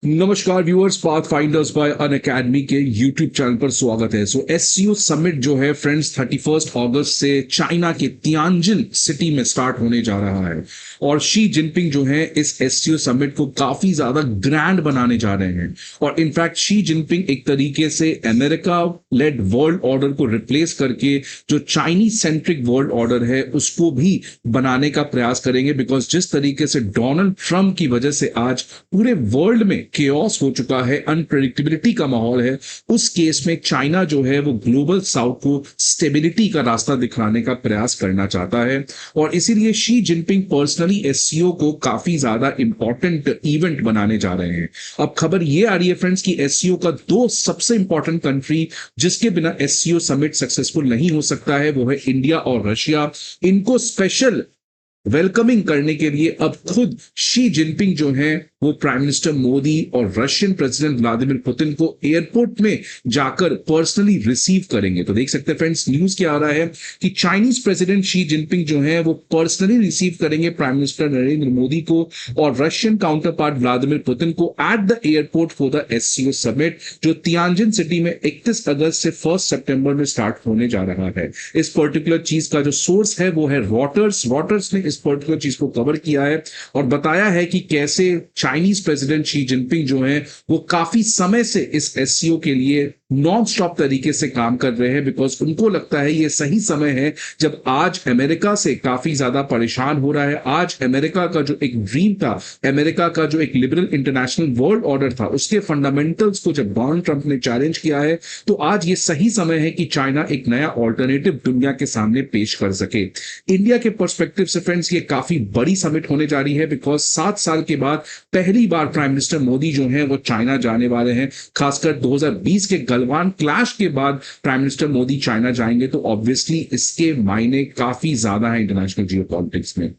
नमस्कार viewers, path finders bye अन academy के YouTube channel पर स्वागत है। एससीओ समिट जो है फ्रेंड्स 31 अगस्त से चाइना के तियानजिन सिटी में स्टार्ट होने जा रहा है और शी जिनपिंग जो है इस एससीओ समिट को काफी ज्यादा ग्रैंड बनाने जा रहे हैं। और इनफैक्ट शी जिनपिंग एक तरीके से अमेरिका लेड वर्ल्ड ऑर्डर को रिप्लेस करके जो चाइनीज सेंट्रिक वर्ल्ड ऑर्डर है उसको भी बनाने का प्रयास करेंगे। बिकॉज जिस तरीके से डोनाल्ड ट्रंप की वजह से आज पूरे वर्ल्ड में केओस हो चुका है, अनप्रेडिक्टेबिलिटी का माहौल है, उस केस में चाइना जो है वो ग्लोबल साउथ को स्टेबिलिटी का रास्ता दिखाने का प्रयास करना चाहता है। और इसीलिए शी जिनपिंग पर्सनली एससीओ को काफी ज्यादा इंपॉर्टेंट इवेंट बनाने जा रहे हैं। अब खबर ये आ रही है फ्रेंड्स कि एससीओ का दो सबसे इंपॉर्टेंट कंट्री जिसके बिना एससीओ समिट सक्सेसफुल नहीं हो सकता है वो है इंडिया और रशिया। इनको स्पेशल वेलकमिंग करने के लिए अब खुद शी जिनपिंग जो है वो प्राइम मिनिस्टर मोदी और रशियन प्रेसिडेंट व्लादिमीर पुतिन को एयरपोर्ट में जाकर पर्सनली रिसीव करेंगे। तो देख सकते हैं फ्रेंड्स, न्यूज क्या आ रहा है कि चाइनीज प्रेसिडेंट शी जिनपिंग जो है वो पर्सनली रिसीव करेंगे प्राइम मिनिस्टर नरेंद्र मोदी को और Russian counterpart Vladimir Putin को at the airport for the SCO summit जो तियानजिन सिटी में 31 अगस्त से 1 सितंबर में स्टार्ट होने जा रहा है। इस पर्टिकुलर चीज का जो सोर्स है वो है रॉटर्स ने इस पर्टिकुलर चीज को कवर किया है और बताया है कि कैसे चाइनीज प्रेसिडेंट शी जिनपिंग जो है वो काफी समय से इस एससीओ के लिए नॉन स्टॉप तरीके से काम कर रहे हैं। बिकॉज उनको लगता है ये सही समय है जब आज अमेरिका से काफी ज्यादा परेशान हो रहा है। आज अमेरिका का जो एक ड्रीम था, अमेरिका का जो एक लिबरल इंटरनेशनल वर्ल्ड ऑर्डर था, उसके फंडामेंटल्स को जब डोनाल्ड ट्रंप ने चैलेंज किया है तो आज ये सही समय है कि चाइना एक नया ऑल्टरनेटिव दुनिया के सामने पेश कर सके। इंडिया के पर्सपेक्टिव से फ्रेंड्स ये काफी बड़ी समिट होने जा रही है। बिकॉज 7 साल के बाद पहली बार प्राइम मिनिस्टर मोदी जो है वो चाइना जाने वाले हैं। खासकर 2020 के गलवान क्लैश के बाद प्राइम मिनिस्टर मोदी चाइना जाएंगे तो ऑब्वियसली इसके मायने काफी ज्यादा है इंटरनेशनल जियोपॉलिटिक्स में।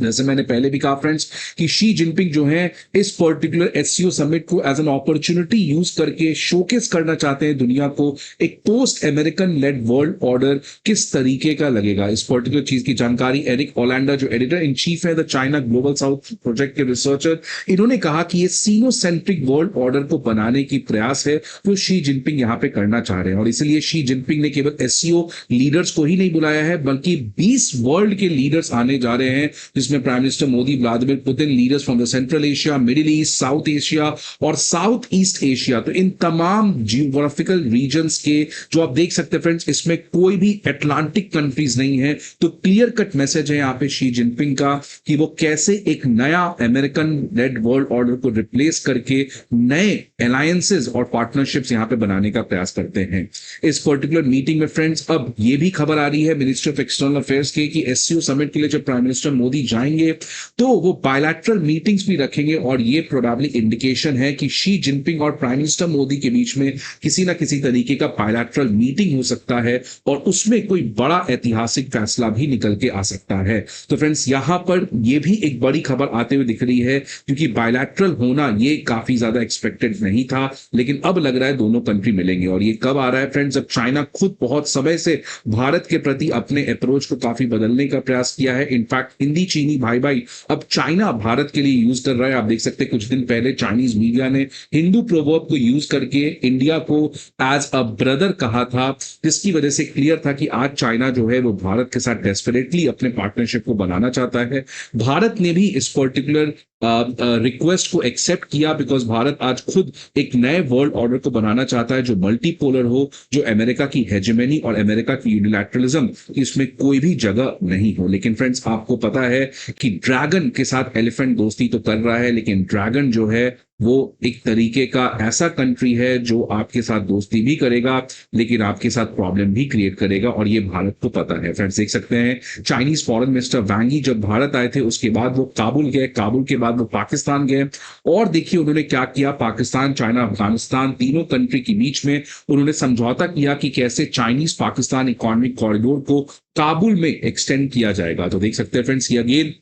जैसे मैंने पहले भी कहा फ्रेंड्स कि शी जिनपिंग जो है इस पर्टिकुलर एससीओ समिट को एज एन अपॉर्चुनिटी यूज करके शोकेस करना चाहते हैं दुनिया को एक post American led world order किस तरीके का लगेगा। इस पर्टिकुलर चीज की जानकारी एरिक ओलैंडा जो एडिटर इन चीफ है the China global south project के रिसर्चर, इन्होंने कहा कि ये सीनोसेंट्रिक वर्ल्ड ऑर्डर को बनाने की प्रयास है जो शी जिनपिंग यहाँ पे करना चाह रहे हैं। और इसलिए शी जिनपिंग ने केवल एससीओ लीडर्स को ही नहीं बुलाया है बल्कि 20 वर्ल्ड के लीडर्स आने जा रहे हैं जिसमें prime minister Modi, Vladimir Putin, leaders from the central Asia, middle east, south Asia और साउथ ईस्ट एशिया। तो इन तमाम जियोग्राफिकल रीजन्स के जो आप देख सकते हैं फ्रेंड्स, इसमें कोई भी अटलांटिक कंट्रीज नहीं है। तो क्लियर कट मैसेज है यहाँ पे शी जिनपिंग का कि वो कैसे एक नया अमेरिकन लेड वर्ल्ड ऑर्डर को रिप्लेस करके नए अलायंसेस और पार्टनरशिप्स यहाँ पे बनाने का प्रयास करते हैं। इस पर्टिकुलर मीटिंग में फ्रेंड्स अब ये भी खबर आ रही है मिनिस्ट्री ऑफ एक्सटर्नल अफेयर्स के कि एससीओ समिट के लिए जब प्राइम मिनिस्टर मोदी जाएंगे तो वो बायलैटरल मीटिंग्स भी रखेंगे और ये प्रोबेबली इंडिकेशन है कि शी जिनपिंग और प्राइम मिनिस्टर मोदी के बीच में किसी ना किसी तरीके का बायलैटरल मीटिंग हो सकता है और उसमें कोई बड़ा ऐतिहासिक फैसला भी निकल के आ सकता है। तो फ्रेंड्स यहां पर ये भी एक बड़ी खबर आते हुए दिख रही है क्योंकि बायलैटरल होना ये काफी ज्यादा एक्सपेक्टेड नहीं था, लेकिन अब लग रहा है दोनों कंट्री मिलेंगे। और ये कब आ रहा है फ्रेंड्स, जब चाइना खुद बहुत समय से भारत के प्रति अपने अप्रोच को काफी बदलने का प्रयास किया है। इनफैक्ट हिंदी चीनी भाई भाई अब चाइना भारत के लिए यूज कर रहा है। आप देख सकते हैं कुछ दिन पहले चाइनीज मीडिया ने हिंदू प्रोवर्ब को यूज करके इंडिया को एज अ ब्रदर कहा था, जिसकी वजह से क्लियर था कि आज चाइना जो है वो भारत के साथ डेस्परेटली अपने पार्टनरशिप को बनाना चाहता है। भारत ने भी इस पर्टिकुलर रिक्वेस्ट को एक्सेप्ट किया बिकॉज भारत आज खुद एक नए वर्ल्ड ऑर्डर को बनाना चाहता है जो मल्टीपोलर हो, जो अमेरिका की हेजेमनी और अमेरिका की यूनिलैटरलिज्म इसमें कोई भी जगह नहीं हो। लेकिन फ्रेंड्स आपको पता है कि ड्रैगन के साथ एलिफेंट दोस्ती तो कर रहा है, लेकिन ड्रैगन जो है वो एक तरीके का ऐसा कंट्री है जो आपके साथ दोस्ती भी करेगा लेकिन आपके साथ प्रॉब्लम भी क्रिएट करेगा और ये भारत को पता है। फ्रेंड्स देख सकते हैं चाइनीज फॉरेन मिनिस्टर वांग यी जब भारत आए थे उसके बाद वो काबुल गए, काबुल के बाद वो पाकिस्तान गए और देखिए उन्होंने क्या किया। पाकिस्तान, चाइना, अफगानिस्तान तीनों कंट्री के बीच में उन्होंने समझौता किया कि कैसे चाइनीज पाकिस्तान इकोनॉमिक कॉरिडोर को काबुल में एक्सटेंड किया जाएगा। तो देख सकते हैं फ्रेंड्स ये अगेन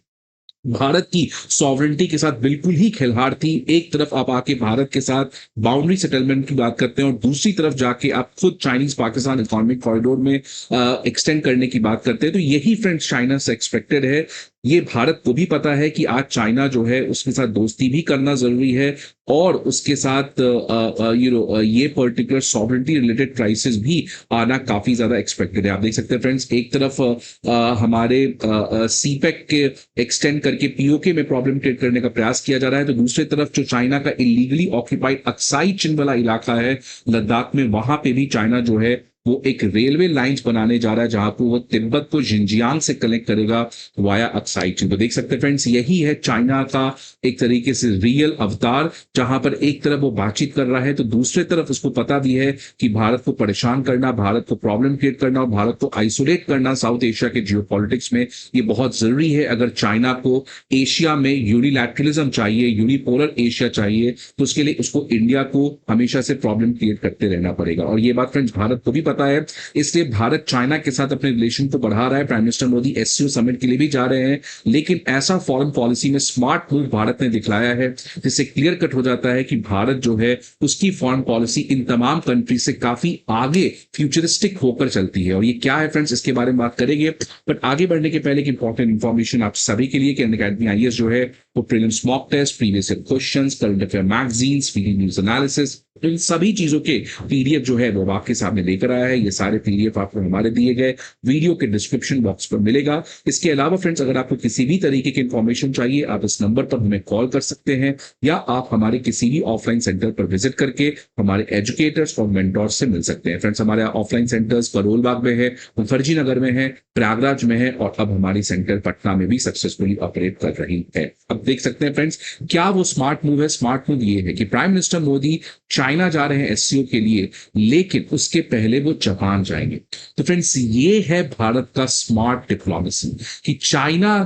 भारत की सॉवरेंटी के साथ बिल्कुल ही खिलवाड़ थी। एक तरफ आप आके भारत के साथ बाउंड्री सेटलमेंट की बात करते हैं और दूसरी तरफ जाके आप खुद चाइनीज पाकिस्तान इकोनॉमिक कॉरिडोर में एक्सटेंड करने की बात करते हैं। तो यही फ्रेंड्स चाइना से एक्सपेक्टेड है। ये भारत को भी पता है कि आज चाइना जो है उसके साथ दोस्ती भी करना जरूरी है, और उसके साथ ये पर्टिकुलर सॉवरेंटी रिलेटेड क्राइसिस भी आना काफी ज्यादा एक्सपेक्टेड है। आप देख सकते हैं फ्रेंड्स, एक तरफ हमारे सीपेक के एक्सटेंड करके पीओके में प्रॉब्लम क्रिएट करने का प्रयास किया जा रहा है, तो दूसरी तरफ जो चाइना का इलीगली ऑक्यूपाइड अक्साई चिन वाला इलाका है लद्दाख में, वहां पे भी चाइना जो है वो एक रेलवे लाइंस बनाने जा रहा है, जहां पर वो तिब्बत को जिंजियांग से कनेक्ट करेगा वाया अक्साई चिन। तो देख सकते हैं फ्रेंड्स, यही है चाइना का एक तरीके से रियल अवतार, जहां पर एक तरफ वो बातचीत कर रहा है तो दूसरे तरफ उसको पता भी है कि भारत को परेशान करना, भारत को प्रॉब्लम क्रिएट करना और भारत को आइसोलेट करना साउथ एशिया के जियोपॉलिटिक्स में, ये बहुत जरूरी है। अगर चाइना को एशिया में यूनिलैटरलिज्म चाहिए, यूनिपोलर एशिया चाहिए, तो उसके लिए उसको इंडिया को हमेशा से प्रॉब्लम क्रिएट करते रहना पड़ेगा। और ये बात फ्रेंड्स भारत को भी पता है, इसलिए भारत चाइना के साथ अपने रिलेशन को बढ़ा रहा है। Prime minister Modi SCO summit के लिए भी जा रहे हैं, लेकिन ऐसा फॉरेन पॉलिसी में स्मार्ट मूव भारत ने दिखलाया है जिससे क्लियर कट हो जाता है कि भारत जो है उसकी फॉरेन पॉलिसी इन तमाम कंट्री से काफी आगे फ्यूचरिस्टिक होकर चलती है। और ये क्या है फ्रेंड्स, इसके बारे में बात करेंगे, बट आगे बढ़ने के पहले एक इंपॉर्टेंट इंफॉर्मेशन आप सभी के लिए कि अनअकैडमी आईएएस जो है वो prelims mock test, previous year questions, current affair magazines, free news analysis, इन सभी चीजों के पीडीएफ जो है वो आपके सामने लेकर आया है। ये सारे पीडीएफ आपको हमारे दिए गए वीडियो के डिस्क्रिप्शन बॉक्स पर मिलेगा। इसके अलावा फ्रेंड्स, अगर आपको किसी भी तरीके की इंफॉर्मेशन चाहिए, आप इस नंबर पर हमें कॉल कर सकते हैं, या आप हमारे किसी भी ऑफलाइन सेंटर पर विजिट करके हमारे एजुकेटर्स और मेंटोर्स से मिल सकते हैं। फ्रेंड्स, हमारे ऑफलाइन सेंटर्स करोल बाग में है, मुखर्जी नगर में है, प्रयागराज में है, और अब हमारी सेंटर पटना में भी सक्सेसफुली ऑपरेट कर रही है। अब देख सकते हैं फ्रेंड्स, क्या वो स्मार्ट मूव है। स्मार्ट मूव ये है कि प्राइम मिनिस्टर मोदी चाइना जा रहे हैं एससीओ के लिए, लेकिन उसके पहले वो जापान जाएंगे। तो फ्रेंड्स, ये है भारत का स्मार्ट डिप्लोमेसी कि चाइना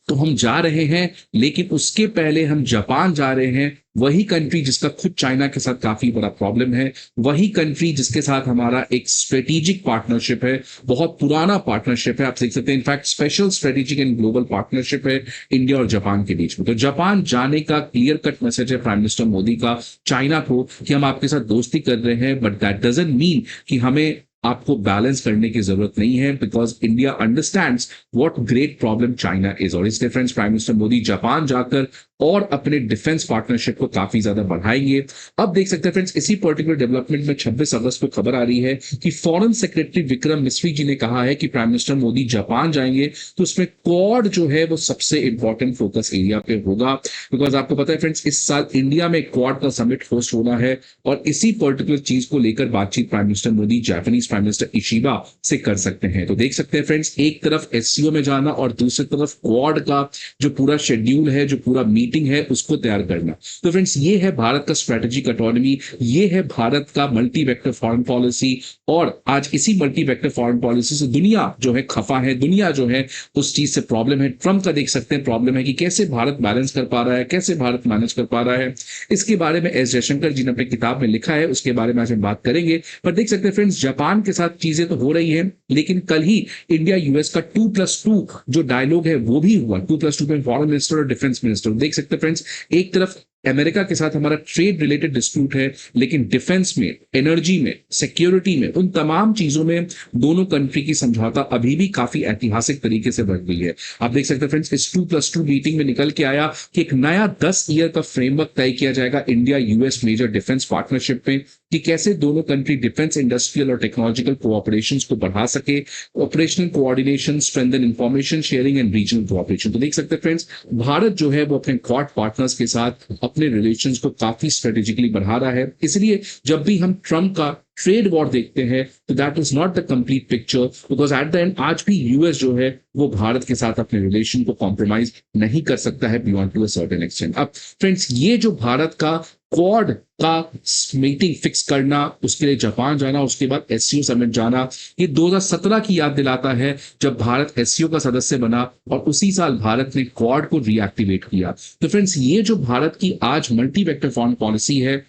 तो हम जा रहे हैं, लेकिन उसके पहले हम जापान जा रहे हैं, वही कंट्री जिसका खुद चाइना के साथ काफी बड़ा प्रॉब्लम है, वही कंट्री जिसके साथ हमारा एक स्ट्रेटेजिक पार्टनरशिप है, बहुत पुराना पार्टनरशिप है। आप देख सकते हैं, in fact special strategic and global partnership है इंडिया और जापान के बीच में। तो जापान जाने का क्लियर कट मैसेज है प्राइम मिनिस्टर मोदी का चाइना को कि हम आपके साथ दोस्ती कर रहे हैं, बट दैट डजंट मीन कि हमें आपको बैलेंस करने की जरूरत नहीं है, because India understands what great problem China is. और इसलिए friends, prime minister Modi Japan जाकर और अपने डिफेंस पार्टनरशिप को काफी ज्यादा बढ़ाएंगे। अब देख सकते हैं फ्रेंड्स, इसी पर्टिकुलर डेवलपमेंट में 26 अगस्त को खबर आ रही है कि फॉरेन सेक्रेटरी विक्रम मिस्री जी ने कहा है कि प्राइम मिनिस्टर मोदी जापान जाएंगे तो उसमें क्वाड जो है वो सबसे इंपॉर्टेंट फोकस एरिया पे होगा। बिकॉज आपको पता है फ्रेंड्स, इस साल इंडिया में क्वाड का समिट होस्ट होना है, और इसी पर्टिकुलर चीज को लेकर बातचीत prime minister Modi Japanese prime minister Ishiba से कर सकते हैं। तो देख सकते हैं फ्रेंड्स, एक तरफ एससीओ में जाना और दूसरी तरफ क्वाड का जो पूरा शेड्यूल है, जो पूरा मीटिंग है, उसको तैयार करना। तो फ्रेंड्स, ये है भारत का स्ट्रेटेजिक ऑटोनॉमी, ये है भारत का मल्टी वेक्टर फॉरेन पॉलिसी। और आज इसी मल्टी वेक्टर फॉरेन पॉलिसी से दुनिया जो है खफा है, दुनिया जो है उस चीज से प्रॉब्लम है। ट्रम्प का देख सकते हैं प्रॉब्लम है कि कैसे भारत बैलेंस कर पा रहा है, कैसे भारत मैनेज कर पा रहा है। इसके बारे में एस जयशंकर जी ने अपनी किताब में लिखा है, उसके बारे में आज हम बात करेंगे। पर देख सकते हैं फ्रेंड्स, जापान के साथ चीजें तो हो रही है, लेकिन कल ही इंडिया यूएस का 2+2 जो डायलॉग है वो भी हुआ। 2+2 में फॉरेन मिनिस्टर और डिफेंस मिनिस्टर। देख सकते हैं फ्रेंड्स, एक तरफ अमेरिका के साथ हमारा ट्रेड रिलेटेड डिस्प्यूट है, लेकिन डिफेंस में, एनर्जी में, सिक्योरिटी में, उन तमाम चीजों में दोनों कंट्री की समझौता अभी भी काफी ऐतिहासिक तरीके से बढ़ गई है। आप देख सकते हैं फ्रेंड्स, इस 2+2 मीटिंग में निकल के आया कि एक नया 10 ईयर का फ्रेमवर्क तय किया जाएगा India US major defence partnership में, कि कैसे दोनों कंट्री डिफेंस इंडस्ट्रियल और टेक्नोलॉजिकल कोऑपरेशन को बढ़ा सके, operational coordination, strengthen information sharing and regional cooperation. तो देख सकते हैं फ्रेंड्स, भारत जो है वो अपने क्वाड पार्टनर्स के साथ अपने रिलेशंस को काफी स्ट्रेटेजिकली बढ़ा रहा है। इसलिए जब भी हम ट्रम्प का ट्रेड वॉर देखते हैं तो that is not the complete picture, because at the end आज भी यूएस जो है वो भारत के साथ अपने रिलेशन को कॉम्प्रोमाइज नहीं कर सकता है beyond to a certain extent. अब फ्रेंड्स, ये जो भारत का क्वाड का मीटिंग फिक्स करना, उसके लिए जापान जाना, उसके बाद एससीओ समिट जाना, ये 2017 की याद दिलाता है जब भारत एससीओ का सदस्य बना और उसी साल भारत ने क्वाड को रीएक्टिवेट किया। तो फ्रेंड्स, ये जो भारत की आज मल्टी वेक्टर फॉरेन पॉलिसी है,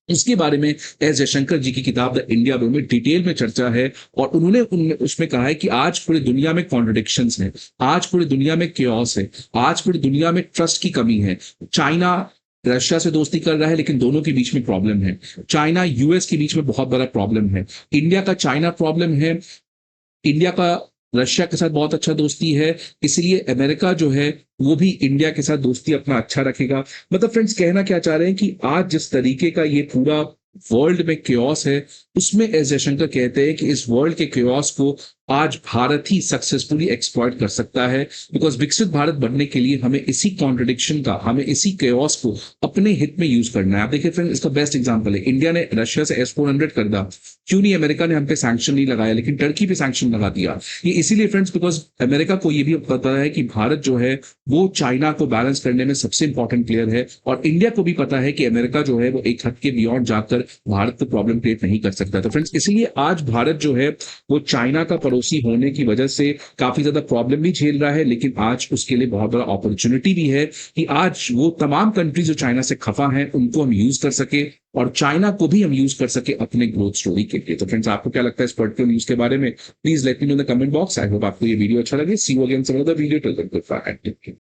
इसके बारे में एस जयशंकर जी की किताब द इंडिया वे में डिटेल में चर्चा है, और उन्होंने उसमें कहा है कि आज पूरी दुनिया में कॉन्ट्रडिक्शंस हैं, आज पूरी दुनिया में क्योस है, आज पूरी दुनिया में ट्रस्ट की कमी है। चाइना रशिया से दोस्ती कर रहा है, लेकिन दोनों के बीच में प्रॉब्लम है। चाइना यूएस के बीच में बहुत बड़ा प्रॉब्लम है। इंडिया का चाइना प्रॉब्लम है, इंडिया का रशिया के साथ बहुत अच्छा दोस्ती है, इसलिए अमेरिका जो है वो भी इंडिया के साथ दोस्ती अपना अच्छा रखेगा। मतलब फ्रेंड्स कहना क्या चाह रहे हैं कि आज जिस तरीके का ये पूरा वर्ल्ड में क्योस है, उसमें एस जयशंकर कहते हैं कि इस वर्ल्ड के क्योस को आज भारत ही सक्सेसफुली एक्सप्लॉइट कर सकता है, बिकॉज विकसित भारत बनने के लिए हमें इसी कॉन्ट्रडिक्शन का, हमें इसी केओस को अपने हित में यूज करना है। आप देखिए फ्रेंड, इसका बेस्ट एग्जांपल है, इंडिया ने रशिया से S-400 खरीदा, क्यों नहीं अमेरिका ने हम पे सैंक्शन नहीं लगाया, लेकिन टर्की पे सैंक्शन लगा दिया। ये इसीलिए फ्रेंड्स बिकॉज अमेरिका को ये भी पता है कि भारत जो है वो चाइना को बैलेंस करने में सबसे इंपॉर्टेंट प्लेयर है, और इंडिया को भी पता है कि अमेरिका जो है वो एक हद के बियॉन्ड जाकर भारत को प्रॉब्लम क्रिएट नहीं कर सकता। तो फ्रेंड्स इसलिए आज भारत जो है वो चाइना का पड़ोसी होने की वजह से काफी ज्यादा प्रॉब्लम भी झेल रहा है, लेकिन आज उसके लिए बहुत बड़ा अपॉर्चुनिटी भी है कि आज वो तमाम कंट्रीज जो चाइना से खफा हैं उनको हम यूज कर सके, और चाइना को भी हम यूज कर सके अपने ग्रोथ स्टोरी के लिए। तो फ्रेंड्स आपको क्या लगता है इस पर्टिकुलर न्यूज के बारे में? Please let me know in the comment box. I hope आपको ये वीडियो अच्छा लगे। See you again some other video. Till then good bye.